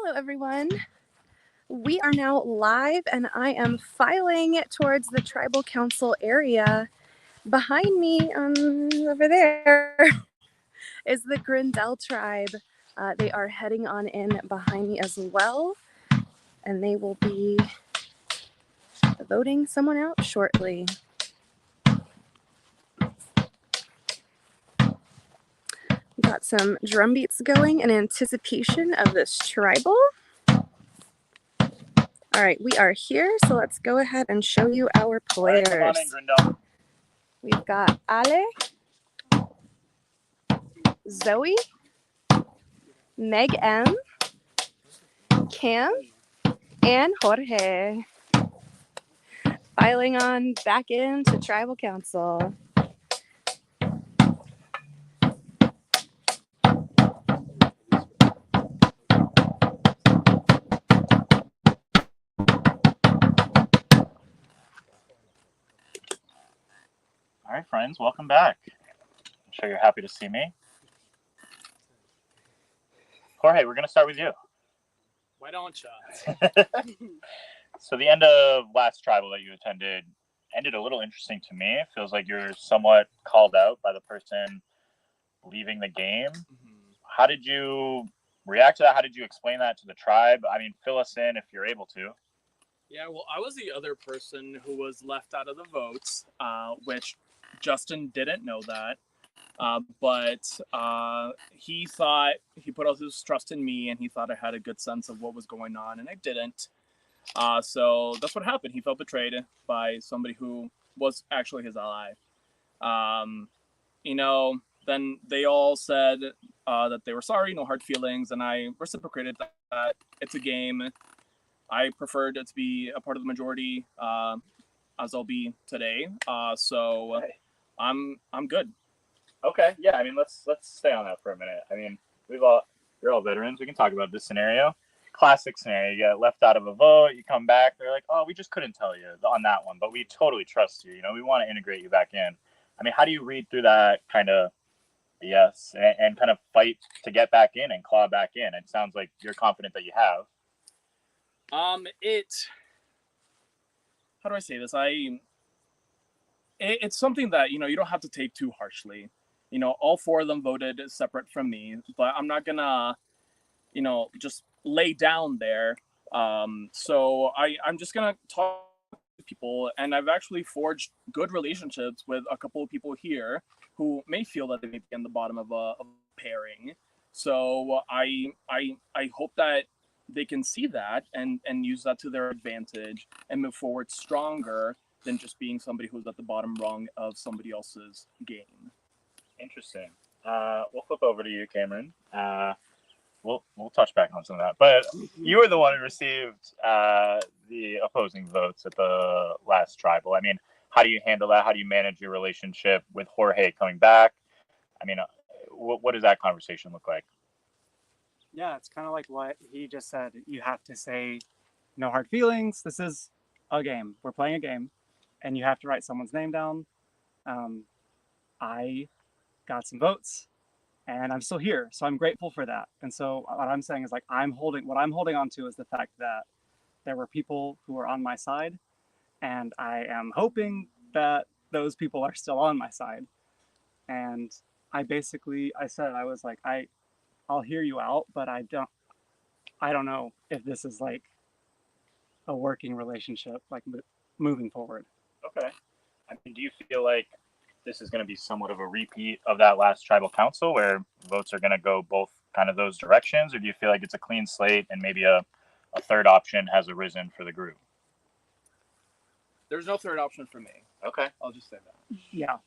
Hello, everyone. We are now live, and I am filing towards the Tribal Council area. Behind me, over there, is the Grindel tribe. They are heading on in behind me as well, and they will be voting someone out shortly. We got some drum beats going in anticipation of this tribal. All right, we are here, so let's go ahead and show you our players. All right, come on in, Grindel. We've got Ale, Zoe, Meg M, Cam, and Jorge. Filing on back into Tribal Council. All right, friends, welcome back. I'm sure you're happy to see me. Jorge, we're going to start with you. Why don't you? So the end of last tribal that you attended ended a little interesting to me. It feels like you're somewhat called out by the person leaving the game. How did you react to that? How did you explain that to the tribe? I mean, fill us in if you're able to. Yeah, well, I was the other person who was left out of the votes, which Justin didn't know that. But he thought, he put all his trust in me, and he thought I had a good sense of what was going on, and I didn't. So that's what happened. He felt betrayed by somebody who was actually his ally. Then they all said that they were sorry, no hard feelings, and I reciprocated that it's a game. I preferred it to be a part of the majority, as I'll be today. So I'm good. Okay, yeah. I mean, let's stay on that for a minute. I mean, you're all veterans. We can talk about this scenario. Classic scenario. You get left out of a vote. You come back. They're like, "Oh, we just couldn't tell you on that one, but we totally trust you. You know, we want to integrate you back in." I mean, how do you read through that kind of BS and kind of fight to get back in and claw back in? It sounds like you're confident that you have. How do I say this? It's something that, you don't have to take too harshly. All four of them voted separate from me, but I'm not gonna, just lay down there. So I'm just gonna talk to people, and I've actually forged good relationships with a couple of people here who may feel that they may be in the bottom of a pairing. So I hope that they can see that and use that to their advantage and move forward stronger than just being somebody who's at the bottom rung of somebody else's game. Interesting. We'll flip over to you, Cameron. We'll touch back on some of that. But you were the one who received the opposing votes at the last tribal. I mean, how do you handle that? How do you manage your relationship with Jorge coming back? I mean, what does that conversation look like? Yeah, it's kind of like what he just said. You have to say no hard feelings. This is a game. We're playing a game, and you have to write someone's name down. I got some votes, and I'm still here, so I'm grateful for that. And so what I'm saying is, like, what I'm holding on to is the fact that there were people who were on my side, and I am hoping that those people are still on my side. And I said, I was like, I'll hear you out, but I don't know if this is like a working relationship, like moving forward. Okay. I mean, do you feel like this is going to be somewhat of a repeat of that last tribal council where votes are going to go both kind of those directions, or do you feel like it's a clean slate and maybe a third option has arisen for the group? There's no third option for me. Okay. I'll just say that. Yeah.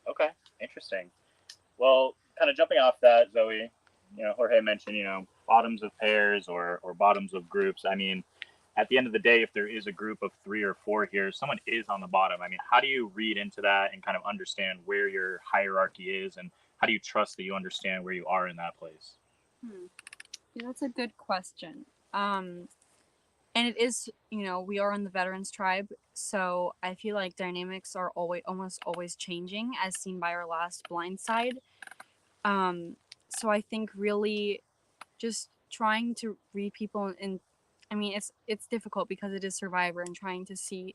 Okay. Interesting. Well, kind of jumping off that, Zoe, Jorge mentioned, bottoms of pairs or bottoms of groups. I mean, at the end of the day, if there is a group of 3 or 4 here, someone is on the bottom. I mean, how do you read into that and kind of understand where your hierarchy is, and how do you trust that you understand where you are in that place? Yeah, that's a good question. And it is, we are in the veterans tribe, so I feel like dynamics are almost always changing, as seen by our last blind side. So I think really just trying to read people, and I mean it's difficult because it is Survivor, and trying to see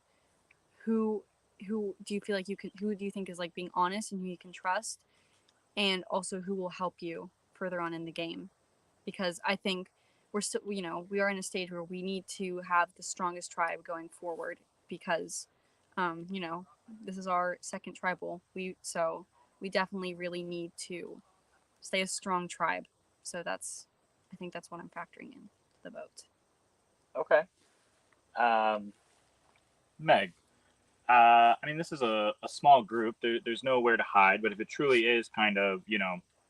who do you feel like who do you think is like being honest and who you can trust, and also who will help you further on in the game, because I think we're still, we are in a stage where we need to have the strongest tribe going forward, because this is our second tribal, we definitely really need to stay a strong tribe. So I think that's what I'm factoring in the vote. Okay. Meg, I mean, this is a small group. There's nowhere to hide, but if it truly is kind of,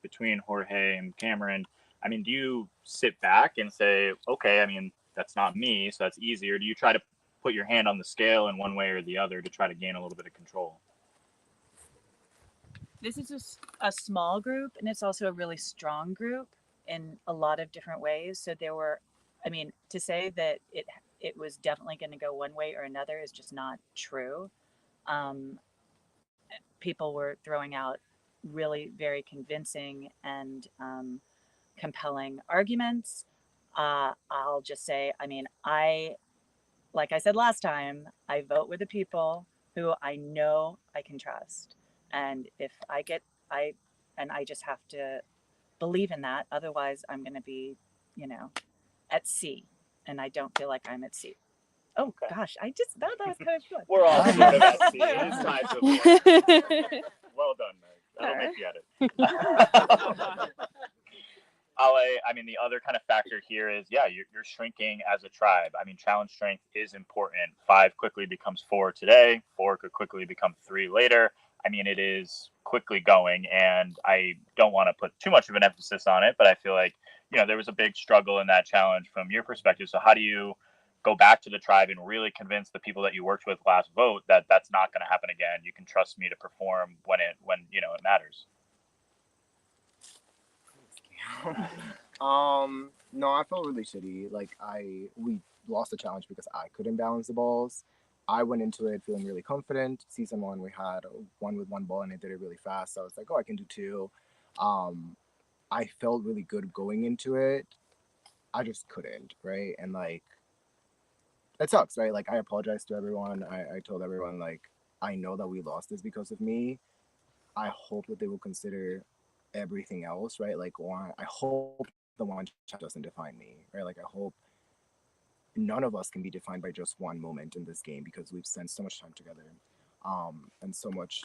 between Jorge and Cameron, I mean, do you sit back and say, okay, I mean, that's not me, so that's easier? Do you try to put your hand on the scale in one way or the other to try to gain a little bit of control? This is just a small group, and it's also a really strong group in a lot of different ways. So to say that it was definitely going to go one way or another is just not true. People were throwing out really very convincing and compelling arguments. I'll just say, like I said last time, I vote with the people who I know I can trust. And if I just have to believe in that. Otherwise, I'm going to be, at sea. And I don't feel like I'm at sea. Oh, okay. Gosh, I just thought that was kind of good. We're all sort of at sea. It is times of war. Well done, Meg. That'll make you edit. Ale, I mean, the other kind of factor here is, you're shrinking as a tribe. I mean, challenge strength is important. 5 quickly becomes 4 today. 4 could quickly become 3 later. I mean, it is quickly going, and I don't want to put too much of an emphasis on it, but I feel like, there was a big struggle in that challenge from your perspective. So how do you go back to the tribe and really convince the people that you worked with last vote that that's not going to happen again? You can trust me to perform when it matters. No, I felt really shitty. Like we lost the challenge because I couldn't balance the balls. I went into it feeling really confident. Season 1, we had 1 with 1 ball and I did it really fast. So I was like, oh, I can do 2. I felt really good going into it. I just couldn't, right? And like, it sucks, right? Like, I apologized to everyone. I told everyone, like, I know that we lost this because of me. I hope that they will consider everything else, right? Like, I hope the one shot doesn't define me, right? Like, I hope none of us can be defined by just one moment in this game, because we've spent so much time together, and so much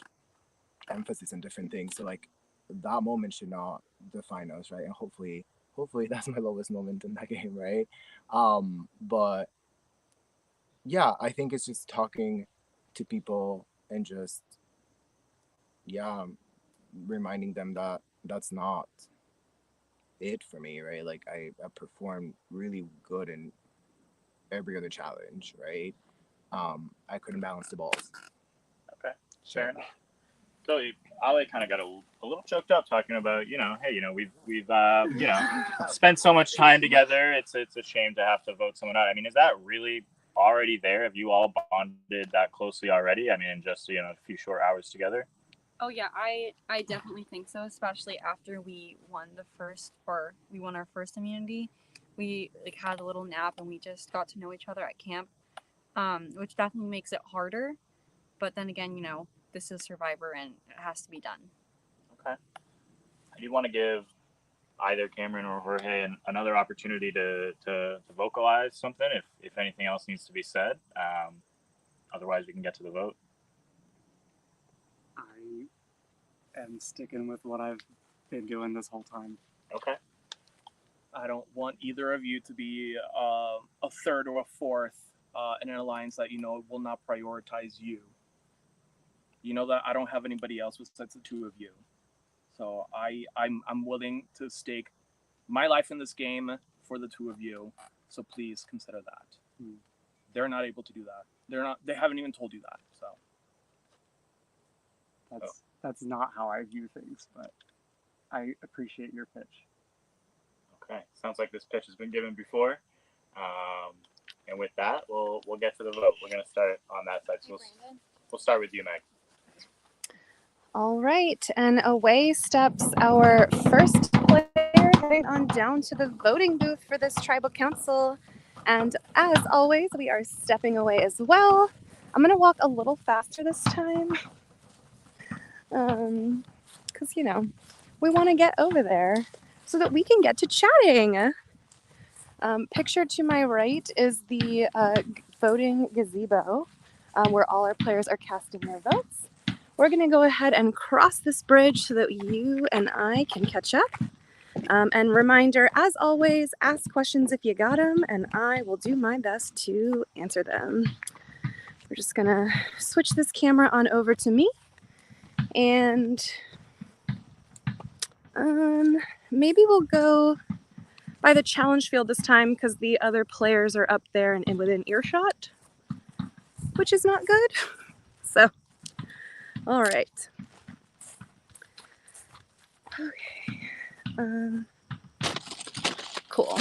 emphasis on different things. So like, that moment should not define us, right? And hopefully that's my lowest moment in that game, right? But yeah, I think it's just talking to people and just reminding them that that's not it for me, right? Like, I performed really good in every other challenge, right? I couldn't balance the balls. Okay, fair enough. So Ale kind of got a little choked up talking about, hey, we've spent so much time together. It's a shame to have to vote someone out. I mean, is that really already there? Have you all bonded that closely already? I mean, in just a few short hours together. Oh yeah, I definitely think so, especially after we won our first immunity. We like had a little nap and we just got to know each other at camp, which definitely makes it harder. But then again, this is Survivor and it has to be done. Okay. I do want to give either Cameron or Jorge another opportunity to vocalize something if anything else needs to be said. Otherwise, we can get to the vote. I am sticking with what I've been doing this whole time. Okay. I don't want either of you to be a third or a fourth in an alliance that will not prioritize you. You know that I don't have anybody else besides the 2 of you, so I'm willing to stake my life in this game for the 2 of you. So please consider that. They're not able to do that. They haven't even told you that. So that's not how I view things, but I appreciate your pitch. Okay, sounds like this pitch has been given before. And with that, we'll get to the vote. We're going to start on that side. So we'll start with you, Meg. All right, and away steps our first player heading on down to the voting booth for this tribal council. And as always, we are stepping away as well. I'm going to walk a little faster this time. Because, we want to get over there so that we can get to chatting. Pictured to my right is the voting gazebo where all our players are casting their votes. We're going to go ahead and cross this bridge so that you and I can catch up. And reminder, as always, ask questions if you got them, and I will do my best to answer them. We're just going to switch this camera on over to me. And maybe we'll go by the challenge field this time because the other players are up there and within earshot, which is not good. So, all right. Okay. Cool.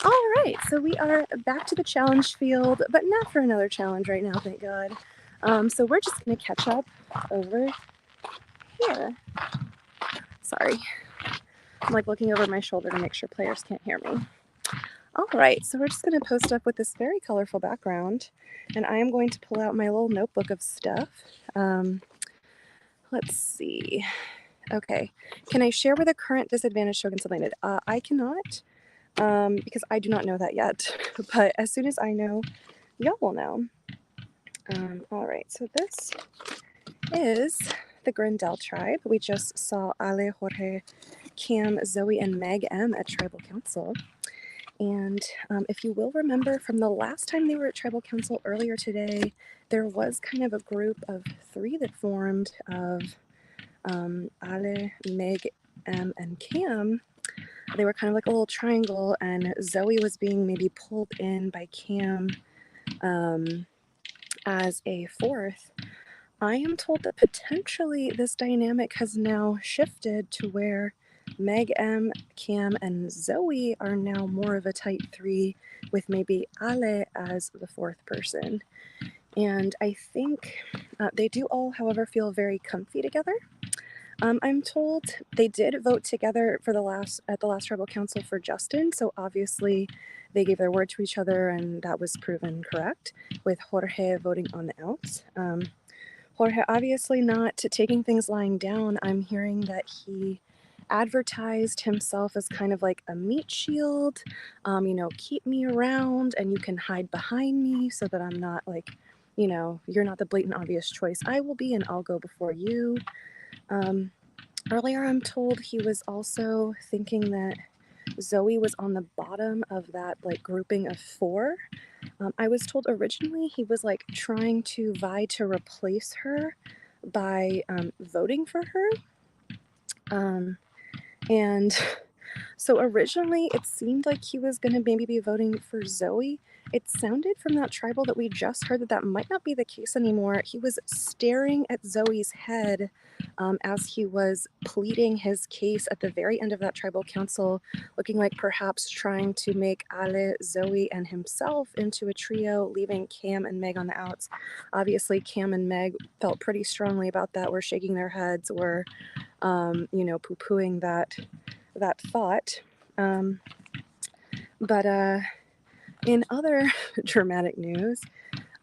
All right, so we are back to the challenge field, but not for another challenge right now, thank God. So we're just gonna catch up over here. Sorry. I'm like looking over my shoulder to make sure players can't hear me. All right, so we're just gonna post up with this very colorful background, and I am going to pull out my little notebook of stuff. Let's see. Okay, can I share where the current disadvantage tokens have landed? I cannot, because I do not know that yet, but as soon as I know, y'all will know. All right, so this is the Grindel tribe. We just saw Ale, Jorge, Cam, Zoe, and Meg M at Tribal Council. And if you will remember from the last time they were at Tribal Council earlier today, there was kind of a group of 3 that formed of Ale, Meg, M, and Cam. They were kind of like a little triangle, and Zoe was being maybe pulled in by Cam as a 4th. I am told that potentially this dynamic has now shifted to where Meg M, Cam, and Zoe are now more of a tight 3 with maybe Ale as the 4th person. And I think they do all, however, feel very comfy together. I'm told they did vote together for at the last tribal council for Justin, so obviously they gave their word to each other, and that was proven correct, with Jorge voting on the outs. Jorge obviously not taking things lying down. I'm hearing that he advertised himself as kind of like a meat shield, keep me around and you can hide behind me so that I'm not like, you're not the blatant obvious choice I will be, and I'll go before you. Earlier, I'm told he was also thinking that Zoe was on the bottom of that like grouping of 4. I was told originally he was like trying to vie to replace her by voting for her. And so originally it seemed like he was going to maybe be voting for Zoe. It sounded from that tribal that we just heard that might not be the case anymore. He was staring at Zoe's head as he was pleading his case at the very end of that tribal council, looking like perhaps trying to make Ale, Zoe, and himself into a trio, leaving Cam and Meg on the outs. Obviously, Cam and Meg felt pretty strongly about that, were shaking their heads, were, poo-pooing that thought. But in other dramatic news,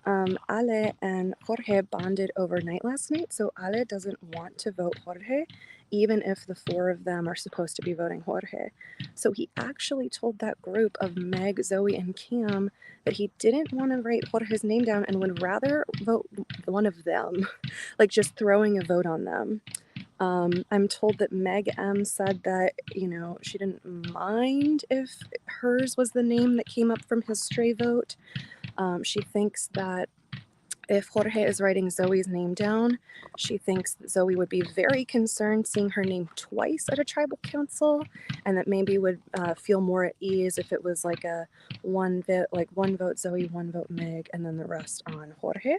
Ale and Jorge bonded overnight last night, so Ale doesn't want to vote Jorge, even if the 4 of them are supposed to be voting Jorge. So he actually told that group of Meg, Zoe, and Cam that he didn't want to write Jorge's name down and would rather vote one of them, like just throwing a vote on them. I'm told that Meg M said that, she didn't mind if hers was the name that came up from his stray vote. She thinks that if Jorge is writing Zoe's name down, she thinks that Zoe would be very concerned seeing her name twice at a tribal council, and that maybe would feel more at ease if it was like a one vote Zoe, 1 vote Meg, and then the rest on Jorge.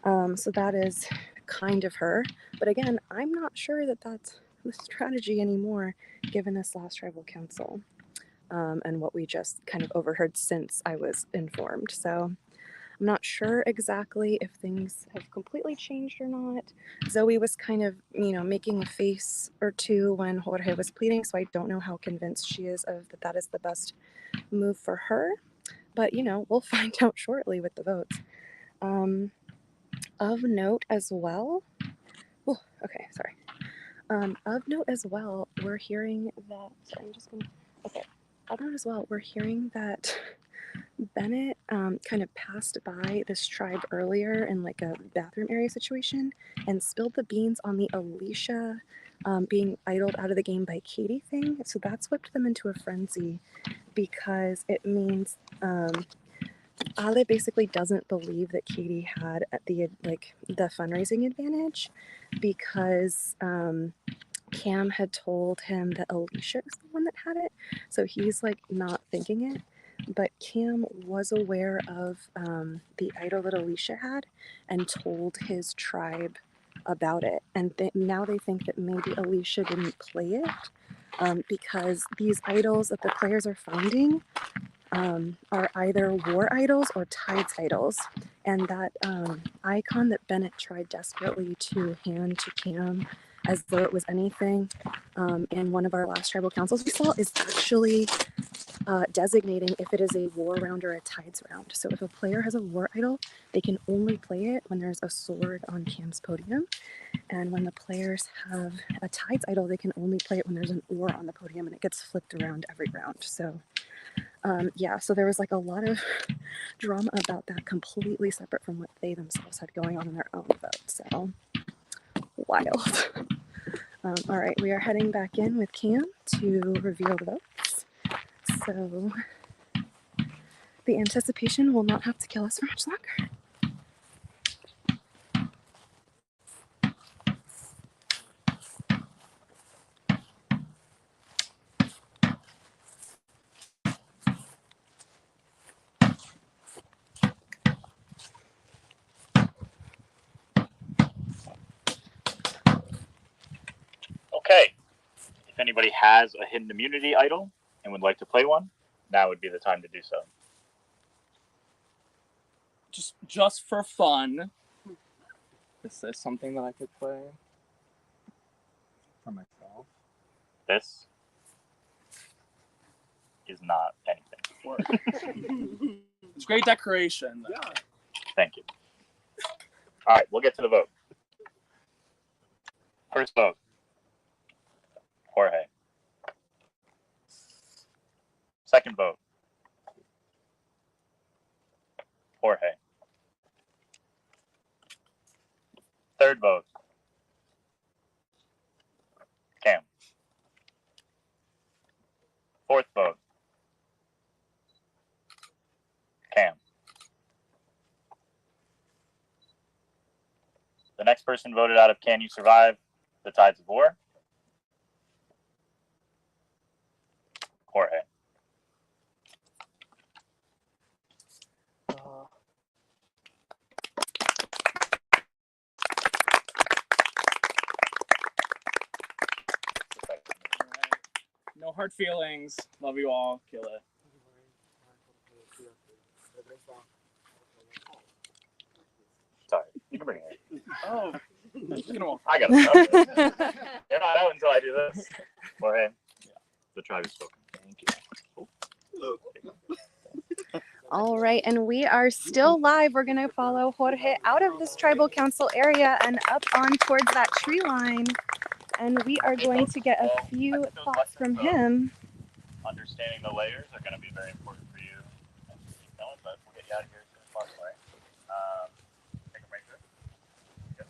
So that is kind of her. But again, I'm not sure that that's the strategy anymore, given this last tribal council and what we just kind of overheard since I was informed. So I'm not sure exactly if things have completely changed or not. Zoe was kind of, making a face or two when Jorge was pleading, so I don't know how convinced she is of that is the best move for her. But, we'll find out shortly with the votes. Of note as well, oh, okay, sorry. Of note as well, we're hearing that, sorry, I'm just gonna, okay. Of note as well, we're hearing that Bennett kind of passed by this tribe earlier in like a bathroom area situation and spilled the beans on the Alicia being idled out of the game by Katie thing. So that's whipped them into a frenzy because it means Ale basically doesn't believe that Katie had the fundraising advantage because Cam had told him that Alicia is the one that had it, so he's like not thinking it. But Cam was aware of the idol that Alicia had and told his tribe about it, and now they think that maybe Alicia didn't play it because these idols that the players are finding are either war idols or tides idols. And that icon that Bennett tried desperately to hand to Cam as though it was anything in one of our last tribal councils we saw is actually designating if it is a war round or a tides round. So if a player has a war idol, they can only play it when there's a sword on Cam's podium. And when the players have a tides idol, they can only play it when there's an oar on the podium, and it gets flipped around every round. So yeah, so there was like a lot of drama about that, completely separate from what they themselves had going on in their own vote. So wild. All right, we are heading back in with Cam to reveal the votes. So the anticipation will not have to kill us for much longer. Okay. If anybody has a hidden immunity idol and would like to play one, now would be the time to do so. Just for fun, is this something that I could play for myself? This is not anything. It's great decoration. Yeah. Thank you. All right, we'll get to the vote. First vote, Jorge. Second vote, Jorge. Third vote, Cam. Fourth vote, Cam. The next person voted out of Can You Survive the Tides of War? Jorge. No hard feelings. Love you all. Kill it. Sorry, you can bring it. Oh, I gotta stop this. You're not out until I do this. Jorge, the tribe is spoken. Thank you. All right, and we are still live. We're gonna follow Jorge out of this tribal council area and up on towards that tree line. And we are going to get a few thoughts from him. Understanding the layers are going to be very important for you. Keep going, but we'll get you out of here as soon as possible, right? Take them right through. Yep.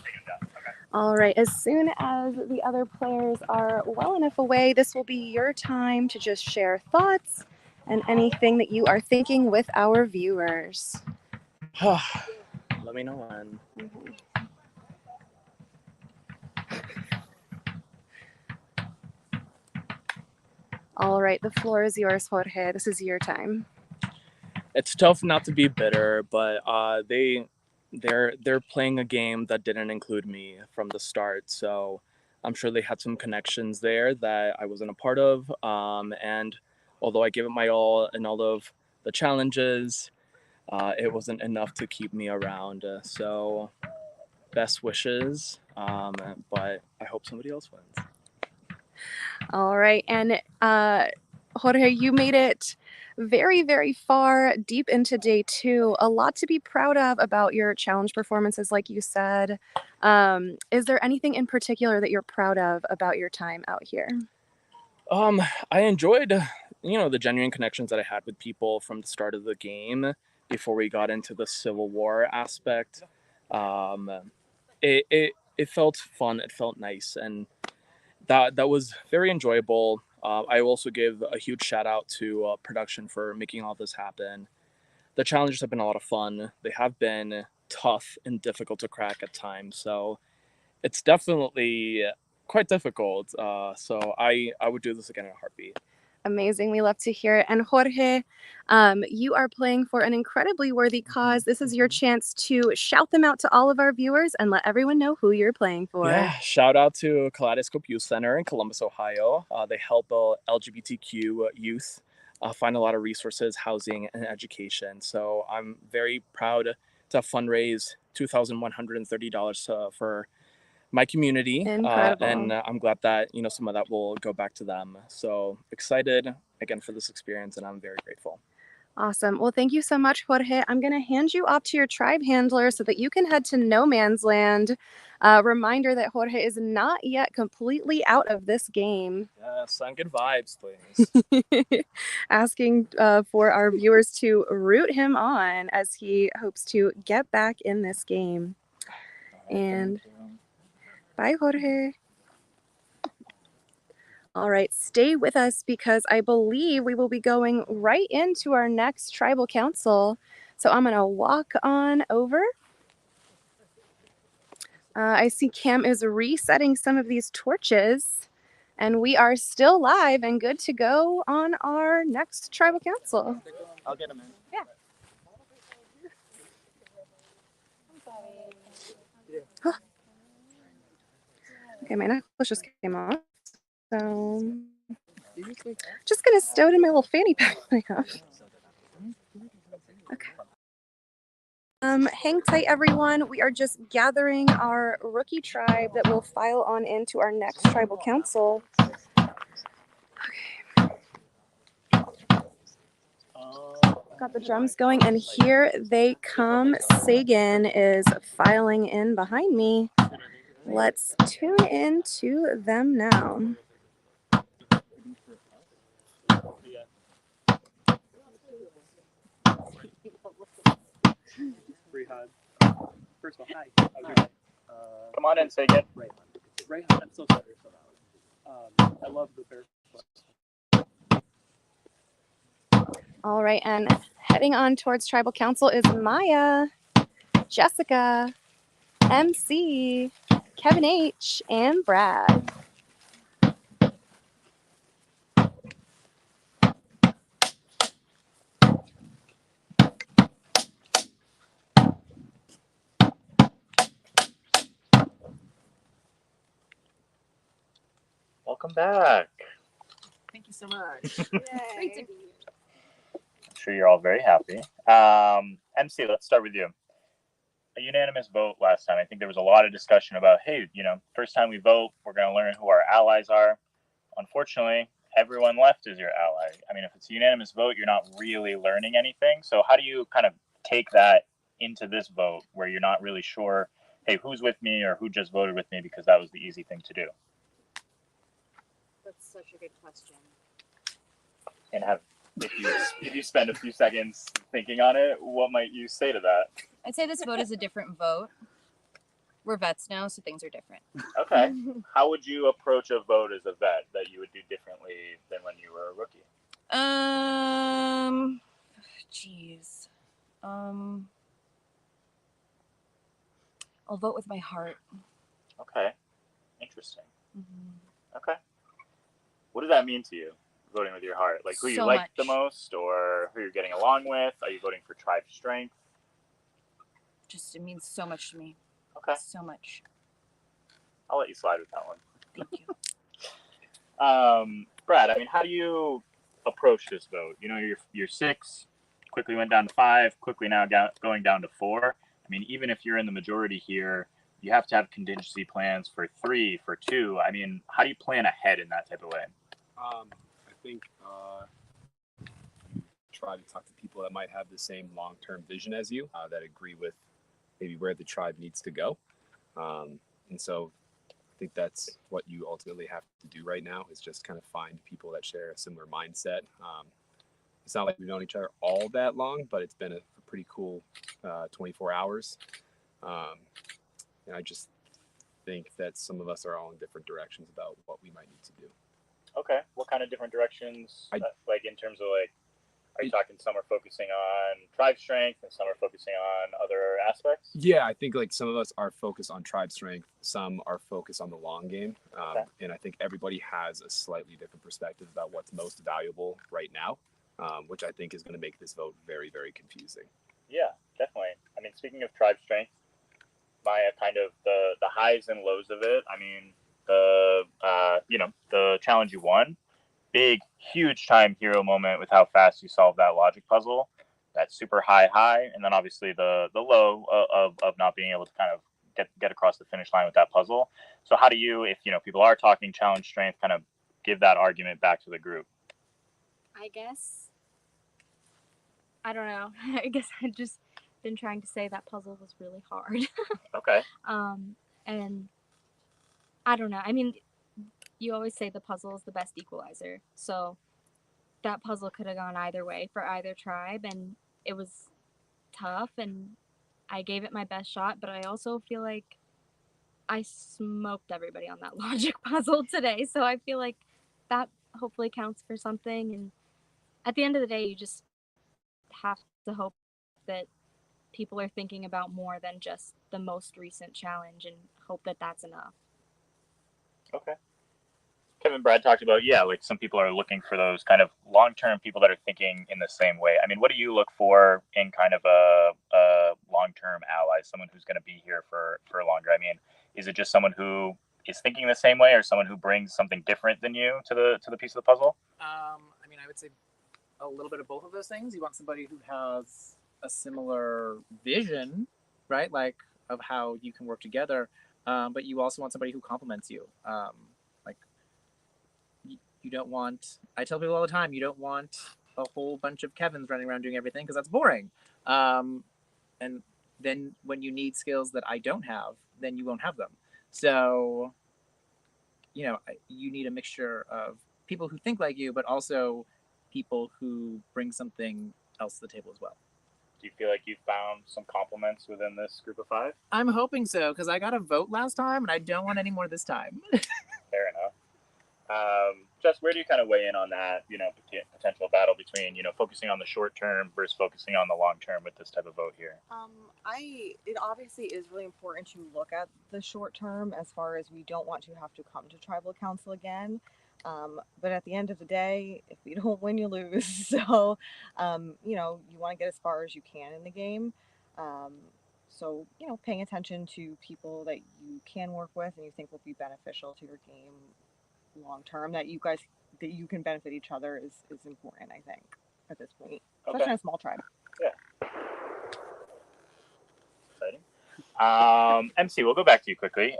Take them down. Okay. All right, as soon as the other players are well enough away, this will be your time to just share thoughts and anything that you are thinking with our viewers. Let me know when. All right, the floor is yours, Jorge. This is your time. It's tough not to be bitter, but they're playing a game that didn't include me from the start. So I'm sure they had some connections there that I wasn't a part of. And although I gave it my all in all of the challenges, it wasn't enough to keep me around. So best wishes, but I hope somebody else wins. All right. And Jorge, you made it very, very far deep into day 2. A lot to be proud of about your challenge performances, like you said. Is there anything in particular that you're proud of about your time out here? I enjoyed, the genuine connections that I had with people from the start of the game before we got into the Civil War aspect. Um, it felt fun. It felt nice, and that was very enjoyable. I also give a huge shout out to production for making all this happen. The challenges have been a lot of fun. They have been tough and difficult to crack at times, so it's definitely quite difficult. So I would do this again in a heartbeat. Amazing. We love to hear it. And Jorge, you are playing for an incredibly worthy cause. This is your chance to shout them out to all of our viewers and let everyone know who you're playing for. Yeah, shout out to Kaleidoscope Youth Center in Columbus, Ohio. They help LGBTQ youth find a lot of resources, housing, and education. So I'm very proud to fundraise $2,130 for my community, Incredible. and I'm glad that some of that will go back to them. So excited again for this experience, and I'm very grateful. Awesome. Well, thank you so much, Jorge. I'm going to hand you off to your tribe handler so that you can head to No Man's Land. Reminder that Jorge is not yet completely out of this game. Send good vibes, please. Asking for our viewers to root him on as he hopes to get back in this game. And bye, Jorge. All right, stay with us because I believe we will be going right into our next tribal council. So I'm going to walk on over. I see Cam is resetting some of these torches, and we are still live and good to go on our next tribal council. I'll get him in. Yeah. Huh. Okay, my necklace just came off. So just gonna stow it in my little fanny pack I have. Okay. Hang tight, everyone. We are just gathering our rookie tribe that will file on into our next tribal council. Okay. Got the drums going, and here they come. Sagan is filing in behind me. Let's tune in to them now. First of all, hi. Come on in, Sagan. Ray, I'm so sorry you're so loud. I love the bear. All right, and heading on towards tribal council is Maya, Jessica, MC, Kevin H, and Brad. Welcome back. Thank you so much. Great to be here. I'm sure you're all very happy. MC, let's start with you. A unanimous vote last time. I think there was a lot of discussion about, hey, first time we vote, we're going to learn who our allies are. Unfortunately, everyone left is your ally. I mean, if it's a unanimous vote, you're not really learning anything. So how do you kind of take that into this vote where you're not really sure, hey, who's with me or who just voted with me because that was the easy thing to do? That's such a good question. And if you spend a few seconds thinking on it, what might you say to that? I'd say this vote is a different vote. We're vets now, so things are different. Okay. How would you approach a vote as a vet that you would do differently than when you were a rookie? Geez. I'll vote with my heart. Okay. Interesting. Mm-hmm. Okay. What does that mean to you, voting with your heart? Like who you So like much. the most or who you're getting along with? Are you voting for tribe strength? Just, it means so much to me. Okay. So much. I'll let you slide with that one. Thank you. Brad, I mean, how do you approach this vote? You're 6, quickly went down to 5, quickly now going down to 4. I mean, even if you're in the majority here, you have to have contingency plans for 3, for 2. I mean, how do you plan ahead in that type of way? I think try to talk to people that might have the same long-term vision as you, that agree with maybe where the tribe needs to go. And so I think that's what you ultimately have to do right now, is just kind of find people that share a similar mindset. It's not like we've known each other all that long, but it's been a pretty cool 24 hours. And I just think that some of us are all in different directions about what we might need to do. Okay. What kind of different directions? Like in terms of like, are you talking some are focusing on tribe strength and some are focusing on other aspects? Yeah, I think like some of us are focused on tribe strength, some are focused on the long game. And I think everybody has a slightly different perspective about what's most valuable right now, which I think is going to make this vote very, very confusing. Yeah, definitely. I mean, speaking of tribe strength, my kind of the highs and lows of it. I mean, the challenge you won, big, huge time hero moment with how fast you solved that logic puzzle. That super high, and then obviously the low of not being able to kind of get across the finish line with that puzzle. So how do you, if people are talking challenge strength, kind of give that argument back to the group? I guess. I don't know. I guess I've just been trying to say that puzzle was really hard. Okay. And I don't know. I mean, you always say the puzzle is the best equalizer. So that puzzle could have gone either way for either tribe, and it was tough, and I gave it my best shot, but I also feel like I smoked everybody on that logic puzzle today. So I feel like that hopefully counts for something. And at the end of the day, you just have to hope that people are thinking about more than just the most recent challenge, and hope that that's enough. Okay. Kevin, Brad talked about, like some people are looking for those kind of long-term people that are thinking in the same way. I mean, what do you look for in kind of a long-term ally, someone who's going to be here for longer? I mean, is it just someone who is thinking the same way, or someone who brings something different than you to the piece of the puzzle? I mean, I would say a little bit of both of those things. You want somebody who has a similar vision, right? Like of how you can work together, but you also want somebody who complements you. Like you don't want. I tell people all the time, you don't want a whole bunch of Kevins running around doing everything, because that's boring. And then when you need skills that I don't have, then you won't have them. So, you need a mixture of people who think like you, but also people who bring something else to the table as well. Do you feel like you found some compliments within this group of 5? I'm hoping so, because I got a vote last time, and I don't want any more this time. Fair enough. Jess, where do you kind of weigh in on that, potential battle between, focusing on the short term versus focusing on the long term with this type of vote here? It obviously is really important to look at the short term, as far as we don't want to have to come to tribal council again. But at the end of the day, if you don't win, you lose. So, you want to get as far as you can in the game. So, paying attention to people that you can work with and you think will be beneficial to your game long term, that you can benefit each other is important, I think, at this point, especially in a small tribe. Yeah. Exciting. MC, we'll go back to you quickly.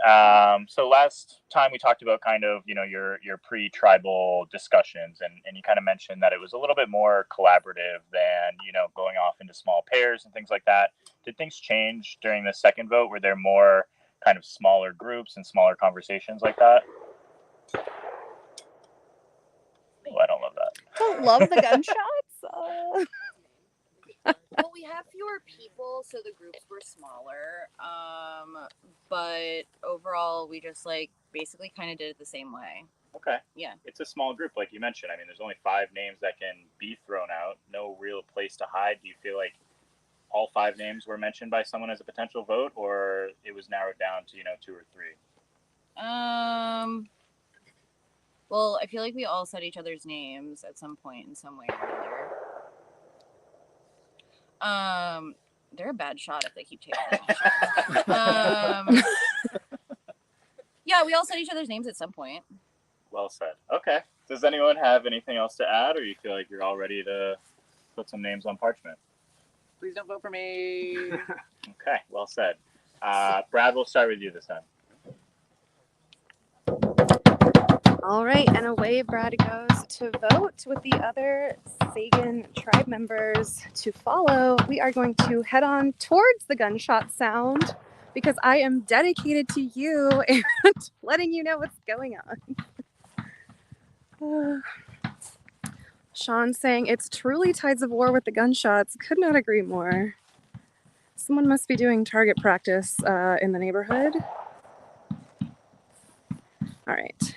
So last time we talked about kind of, your pre-tribal discussions, and you kind of mentioned that it was a little bit more collaborative than, going off into small pairs and things like that. Did things change during the second vote? Were there more kind of smaller groups and smaller conversations like that? Oh, I don't love that. Don't love the gunshots. Well, we have fewer people, so the groups were smaller. But overall, we just basically kind of did it the same way. Okay. Yeah. It's a small group, like you mentioned. I mean, there's only 5 names that can be thrown out. No real place to hide. Do you feel like all 5 names were mentioned by someone as a potential vote, or it was narrowed down to 2 or 3? Well, I feel like we all said each other's names at some point in some way or another. They're a bad shot if they keep taking shots. Yeah, we all said each other's names at some point. Well said. Okay. Does anyone have anything else to add, or you feel like you're all ready to put some names on parchment? Please don't vote for me. Okay, well said. Brad, we'll start with you this time. All right, and away Brad goes to vote with the other Sagan tribe members to follow. We are going to head on towards the gunshot sound because I am dedicated to you and letting you know what's going on. Sean saying it's truly tides of war with the gunshots. Could not agree more. Someone must be doing target practice in the neighborhood. All right.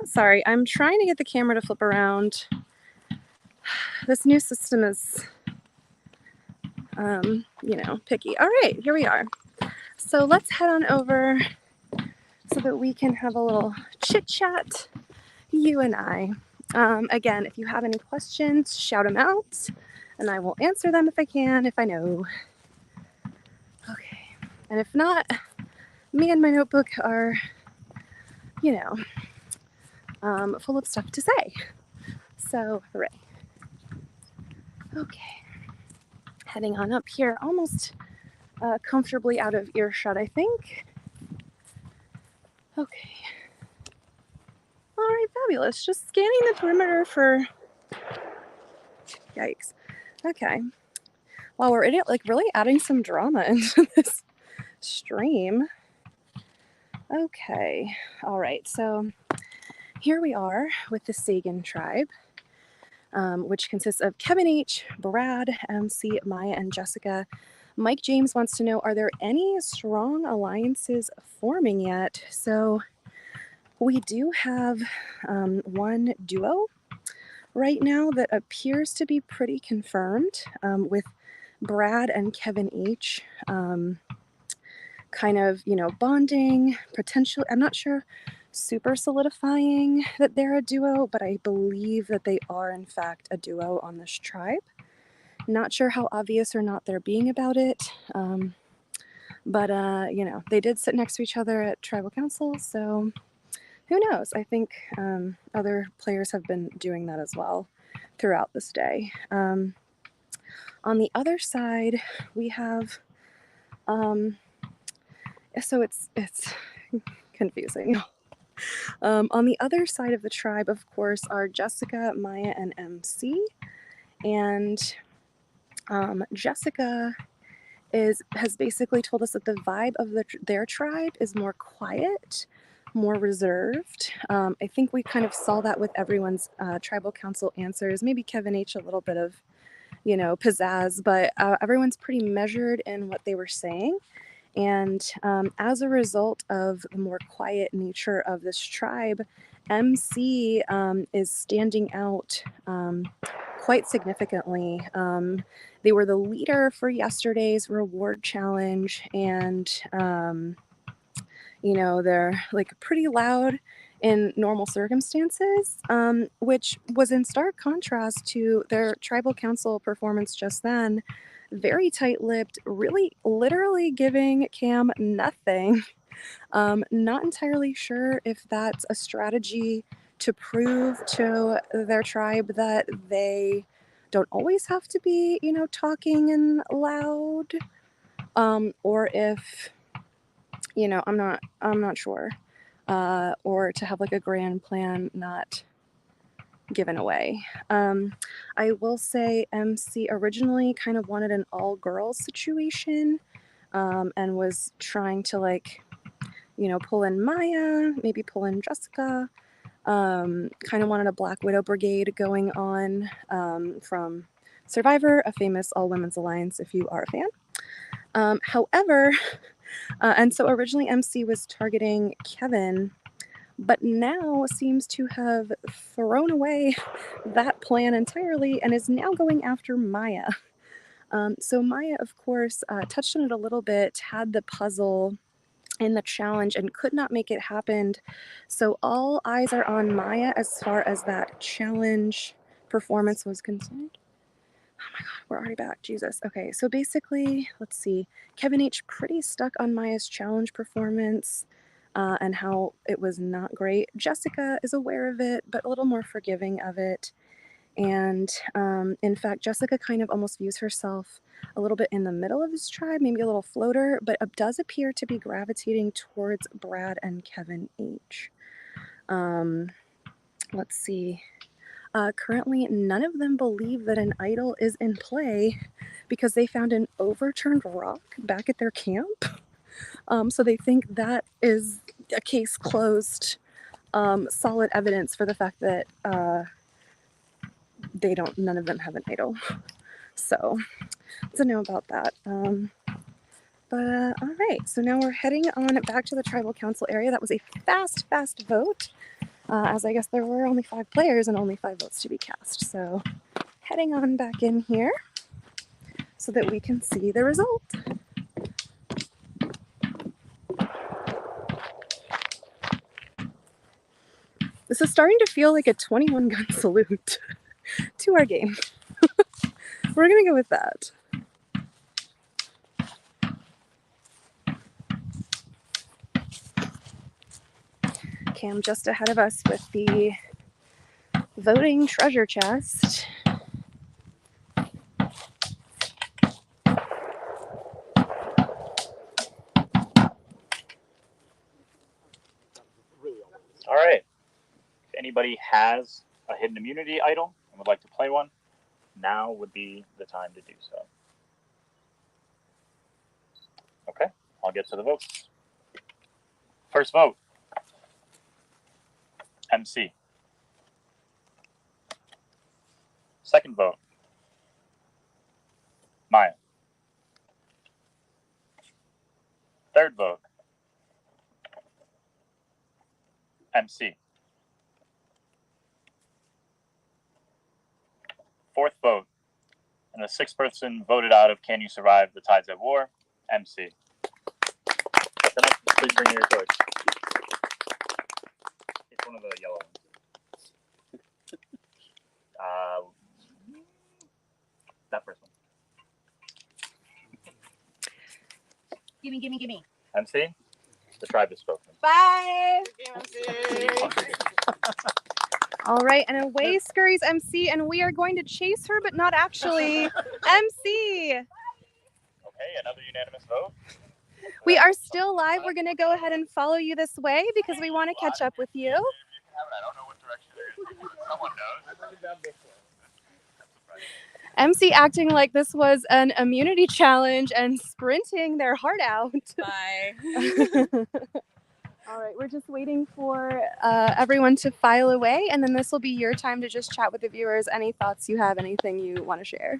Sorry, I'm trying to get the camera to flip around. This new system is, picky. All right, here we are. So let's head on over so that we can have a little chit chat, you and I. Again, if you have any questions, shout them out, and I will answer them if I can, if I know. Okay, and if not, me and my notebook are, full of stuff to say. So, hooray. Okay, heading on up here, almost comfortably out of earshot, I think. Okay. All right, fabulous. Just scanning the perimeter for... Yikes. Okay. Wow, we're really adding some drama into this stream. Okay. All right, so here we are with the Sagan tribe, which consists of Kevin H., Brad, MC, Maya, and Jessica. Mike James wants to know, are there any strong alliances forming yet? So we do have one duo right now that appears to be pretty confirmed, with Brad and Kevin H. Kind of, bonding, potentially, I'm not sure, super solidifying that they're a duo, but I believe that they are in fact a duo on this tribe. Not sure how obvious or not they're being about it, but they did sit next to each other at tribal council, so who knows? I think other players have been doing that as well throughout this day. On the other side, we have, so it's confusing. On the other side of the tribe, of course, are Jessica, Maya, and MC. And Jessica has basically told us that the vibe of their tribe is more quiet, more reserved. I think we kind of saw that with everyone's tribal council answers. Maybe Kevin H. a little bit of, pizzazz, but everyone's pretty measured in what they were saying. And as a result of the more quiet nature of this tribe, MC is standing out quite significantly. They were the leader for yesterday's reward challenge, and they're pretty loud in normal circumstances, which was in stark contrast to their tribal council performance just then. Very tight-lipped, really literally giving Cam nothing. Not entirely sure if that's a strategy to prove to their tribe that they don't always have to be, talking and loud, or if, I'm not sure, or to have a grand plan not given away. I will say MC originally kind of wanted an all-girls situation, and was trying to pull in Maya, maybe pull in Jessica, kind of wanted a Black Widow brigade going on, from Survivor, a famous all-women's alliance if you are a fan. However, and so originally MC was targeting Kevin, but now seems to have thrown away that plan entirely and is now going after Maya. So Maya, of course, touched on it a little bit, had the puzzle in the challenge and could not make it happen. So all eyes are on Maya as far as that challenge performance was concerned. Oh my God, we're already back. Jesus. Okay, so basically, let's see. Kevin H. pretty stuck on Maya's challenge performance. And how it was not great. Jessica is aware of it, but a little more forgiving of it. And in fact, Jessica kind of almost views herself a little bit in the middle of this tribe, maybe a little floater, but does appear to be gravitating towards Brad and Kevin H. Let's see. Currently, none of them believe that an idol is in play because they found an overturned rock back at their camp. So they think that is a case closed, solid evidence for the fact that none of them have an idol. So, to know about that. All right, so now we're heading on back to the tribal council area. That was a fast vote, as I guess there were only 5 players and only 5 votes to be cast. So, heading on back in here so that we can see the result. This is starting to feel like a 21 gun salute to our game. We're gonna go with that. Cam just ahead of us with the voting treasure chest. All right. If anybody has a hidden immunity idol and would like to play one, now would be the time to do so. Okay, I'll get to the votes. First vote, MC. Second vote, Maya. Third vote, MC. Fourth vote, and the 6th person voted out of Can You Survive the Tides at War, MC. Please bring your toys. It's one of the yellow ones. That first one. Gimme. MC, the tribe has spoken. Bye. All right, and away scurries MC, and we are going to chase her, but not actually. MC! Okay, another unanimous vote. We are still live. We're going to go ahead and follow you this way because we want to catch up with you. I don't know what direction it is. Someone knows. MC acting like this was an immunity challenge and sprinting their heart out. Bye. All right, we're just waiting for everyone to file away, and then this will be your time to just chat with the viewers. Any thoughts you have, anything you want to share?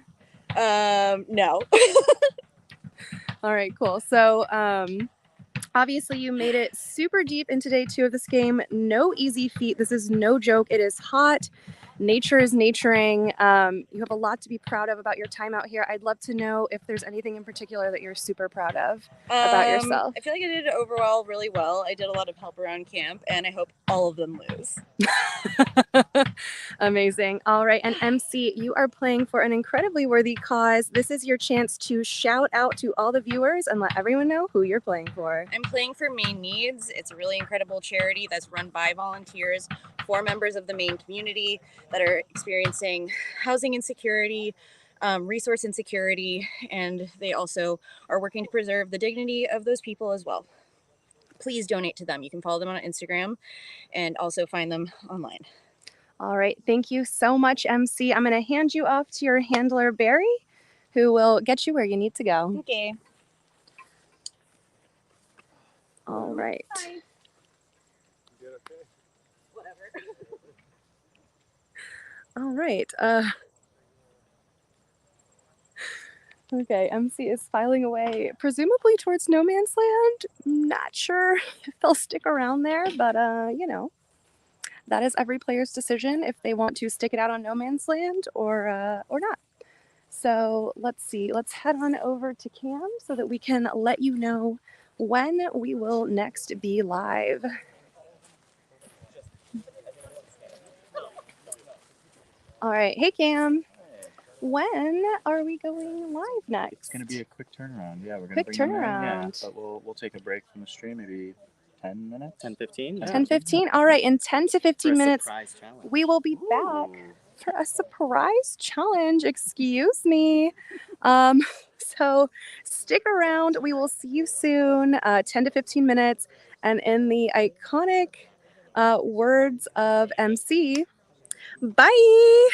No. All right, cool. So, obviously, you made it super deep into day 2 of this game. No easy feat. This is no joke. It is hot. Nature is naturing. You have a lot to be proud of about your time out here. I'd love to know if there's anything in particular that you're super proud of about yourself. I feel like I did overall really well. I did a lot of help around camp, and I hope all of them lose. Amazing. All right. And MC, you are playing for an incredibly worthy cause. This is your chance to shout out to all the viewers and let everyone know who you're playing for. I'm playing for Maine Needs. It's a really incredible charity that's run by volunteers for members of the Maine community that are experiencing housing insecurity, resource insecurity, and they also are working to preserve the dignity of those people as well. Please donate to them. You can follow them on Instagram and also find them online. All right. Thank you so much, MC. I'm going to hand you off to your handler, Barry, who will get you where you need to go. Okay. All right. Bye. Whatever. All right. Okay, MC is filing away, presumably towards no man's land. Not sure if they'll stick around there, but you know, that is every player's decision if they want to stick it out on no man's land or not. So let's see. Let's head on over to Cam so that we can let you know when we will next be live. All right. Hey, Cam. When are we going live next? It's gonna be a quick turnaround. Yeah, we're gonna Quick bring them in. Yeah, turnaround. but we'll take a break from the stream, maybe 10 minutes, 10-15. 10-15. All right. In 10 to 15 minutes, Surprise challenge. we will be back for a surprise challenge. Excuse me. So stick around. We will see you soon, 10 to 15 minutes. And in the iconic words of MC, bye.